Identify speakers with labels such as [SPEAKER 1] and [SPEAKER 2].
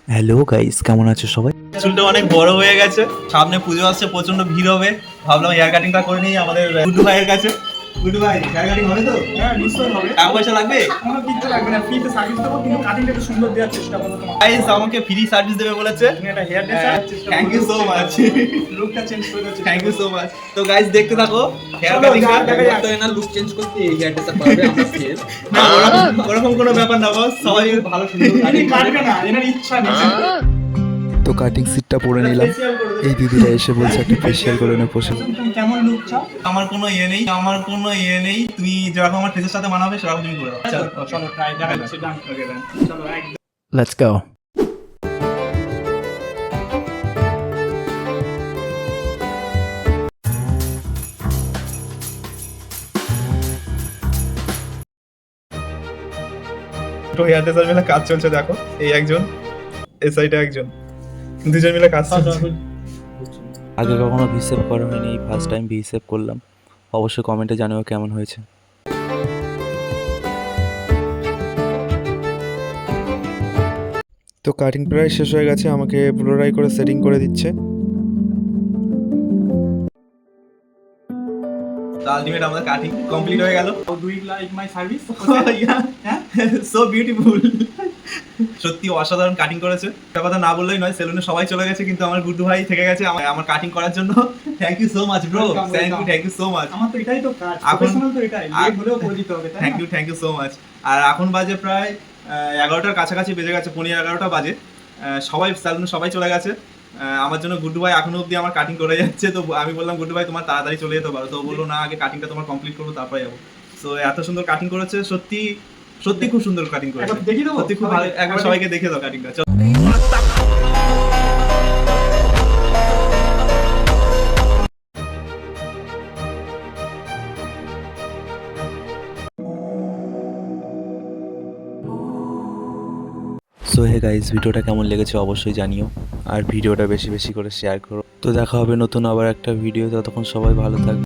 [SPEAKER 1] Hello guys, কেমন আছো সবাই?
[SPEAKER 2] চুলটা অনেক বড় হয়ে গেছে, সামনে পুজো আসছে, প্রচন্ড ভিড় হবে। ভাবলাম হেয়ার কাটিংটা করে নিই আমাদের গুড্ডু ভাইয়ের কাছে। গুড্ডু ভাই, হেয়ার কাটিং হবে তো?
[SPEAKER 3] হ্যাঁ নিশ্চয়ই হবে।
[SPEAKER 2] টাকা পয়সা লাগবে?
[SPEAKER 3] কোনো কিচ্ছু লাগবে না, ফ্রিতে সার্ভিস দেবো, কিন্তু কাটিংটা একটু সুন্দর দেওয়ার চেষ্টা করবো তোমার।
[SPEAKER 2] গাইস আমাকে ফ্রি সার্ভিস দেবে বলেছে।
[SPEAKER 3] তুমি একটা হেয়ার ড্রেসার চেষ্টা
[SPEAKER 2] থ্যাংক ইউ সো মাচ,
[SPEAKER 3] লুকটা চেঞ্জ করে দেওয়ার চেষ্টা
[SPEAKER 2] থ্যাংক ইউ সো মাচ। তো গাইস দেখতে থাকো হেয়ার
[SPEAKER 3] চলো,
[SPEAKER 2] কাটিংটা।
[SPEAKER 3] দেখা যাক।
[SPEAKER 4] তো এনার লুক চেঞ্জ করতে এই হেয়ার ড্রেসার পারবে আমরা ফের
[SPEAKER 2] না ওরকম কোনো ব্যাপার না বস, সবাই
[SPEAKER 4] ভালো সুন্দর
[SPEAKER 3] ইনি কাটবে না, এনার ইচ্ছা নেই।
[SPEAKER 1] তো কাটিং সিটটা পরে নিলাম।
[SPEAKER 3] ফেসিয়াল করে দেবো।
[SPEAKER 1] এই দিদিরা এসে বলছে একটা ফেসিয়াল করে নে বসে।
[SPEAKER 3] তুমি কেমন লুক চাও?
[SPEAKER 2] আমার কোনো ইয়ে নেই, তুমি যেরকম আমার ফেসের সাথে মানাবে সেরকম তুমি করে দাও। চলো
[SPEAKER 3] চলো ট্রাই দেখা যাচ্ছে, ডান ওকে ডান। চলো একদম
[SPEAKER 1] লেটস গো।
[SPEAKER 2] তো হেয়ার ড্রেসার মিলে কাজ চলছে, দেখো এই একজন, এই সাইডে একজন, দুজন মিলে কাজ চলছে।
[SPEAKER 1] আগে কখনো ভিসেপ করা হয়নি, ফার্স্ট টাইম ভিসেপ করলাম। অবশ্যই কমেন্টে জানিও কেমন হয়েছে। তো কাটিং প্রায় শেষ হয়ে গেছে, আমাকে পুনরায় করে সেটিং করে দিচ্ছে।
[SPEAKER 2] আলটিমেট আমাদের কাটিং কমপ্লিট হয়ে গেল।
[SPEAKER 3] Do you like my service?
[SPEAKER 2] So beautiful. সত্যি অসাধারণ কাটিং করেছে, একটা কথা না বললেই নয়, সেলুনে সবাই চলে গেছে কিন্তু আমার গুড্ডু ভাই থেকে গেছে আমার কাটিং করার জন্য। Thank you so much bro, thank you so much.
[SPEAKER 3] আমার তো এটাই তো কাজ,
[SPEAKER 2] এখন-
[SPEAKER 3] প্রফেশনাল তো এটাই, লেট হলেও করে দিতে হবে, তাই না?
[SPEAKER 2] Thank you so much. আর এখন বাজে প্রায় 11টার কাছাকাছি বেজে গেছে, 11:15 বাজে। সবাই সেলুনে সবাই চলে গেছে, আমার জন্য গুড্ডু ভাই এখনো অবধি আমার কাটিং করে যাচ্ছে। তো আমি বললাম গুড্ডু ভাই তোমার তাড়াতাড়ি চলে যেতে পারো, তো ও বললো না আগে কাটিংটা তোমার কমপ্লিট করবো তারপরে যাবো। সো এত সুন্দর কাটিং করেছে, সত্যি সত্যি খুব সুন্দর কাটিং করেছে,
[SPEAKER 3] একবার দেখিয়ে দেবো?
[SPEAKER 2] সত্যি খুব ভালো। একবার সবাইকে দেখে দাও কাটিংটা।
[SPEAKER 1] সো হে গাইস, ভিডিওটা কেমন লেগেছে অবশ্যই জানিও, আর ভিডিওটা বেশি বেশি করে শেয়ার করো। তো দেখা হবে নতুন আবার একটা ভিডিও, ততক্ষণ সবাই ভালো থাকবে।